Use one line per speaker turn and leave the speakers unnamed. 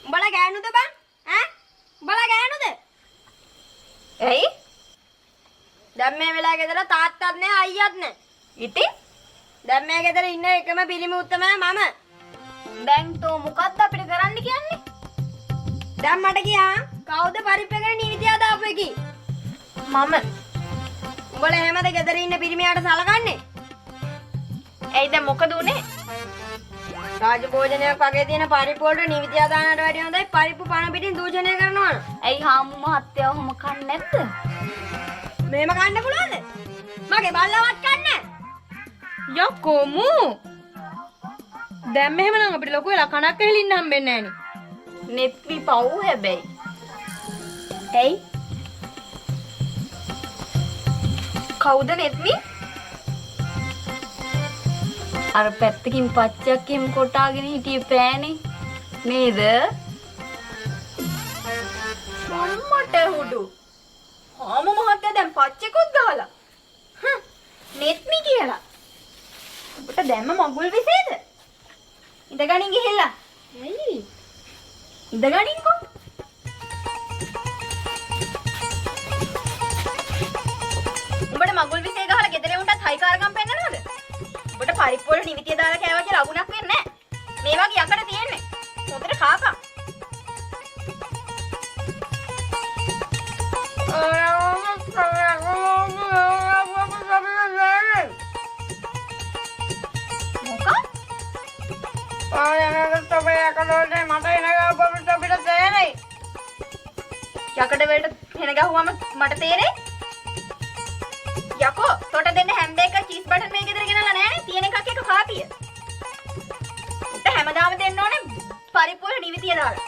උඹලා ගෑනුද බං? ඈ? උඹලා ගෑනුද?
ඇයි?
දැන් මේ වෙලාවේ ගෙදර තාත්තත් නැහැ අයියත් නැහැ.
ඉතින්
දැන් මේ ගෙදර ඉන්න එකම පිළිමු තමයි මම.
දැන් තෝ මොකක්ද අපිට කරන්න කියන්නේ?
දැන් මට කියා කවුද පරිප්පේකට නීතිය දාපු එකි?
මම.
උඹලා එහෙමද ගෙදර ඉන්න පිරිමියාට සලකන්නේ?
ඇයි දැන් මොකද උනේ?
රාජභෝජනයක් වගේ තියෙන පරිප්පු වලට නීතිය දානට වැඩිය හොඳයි පරිප්පු පණ පිටින් දූෂණය කරනවා.
ඇයි හාමු මහත්තයා ඔහොම කන්නේ නැද්ද?
මේම කන්න පුළුවන්ද? මගේ බල්ලවත් කන්නේ.
යකෝ මූ දැන් මෙහෙමනම් අපිට ලොකු වෙලා කණක් ඇහිලින්න හම්බෙන්නේ නෑනේ.
නෙත්වි පව් හැබැයි.
ඇයි?
කවුද නෙත්වි? අර පැත්තකින් පච්චයක් එම් කොටාගෙන හිටියේ පෑනේ නේද? මම්මට හුඩු. හාමු මහත්තයා දැන් පච්චෙකුත් ගහලා. නෙත්වි කියලා. ඔබට දැම්ම මගුල් විසේද? ඉඳගනින් ගිහිල්ලා.
ඇයි?
ඉඳගනින්කෝ. උඹට මගුල් විසේ ගහලා ගෙදර උන්ටත් හයිකාරකම් පෙන්නනවද? උඹට පරිප්පු වල නිවිතිය දාලා කෑවා කියලා අගුණක් වෙන්නේ නැහැ. මේ වගේ යකඩ තියෙන්නේ. හොඳට කාපම්. යකඩ වලට හෙන ගහුවම මට තේරෙයි. යකෝ තොට දෙන්න හැම්බේකර් චීස් බටර් මේ ගෙදර ගෙනල්ලා නෑනේ. තියෙන එකක් එක කාපිය. උට හැමදාම දෙන්න ඕනේ පරිප්පු වල නිවිතිය දාලා.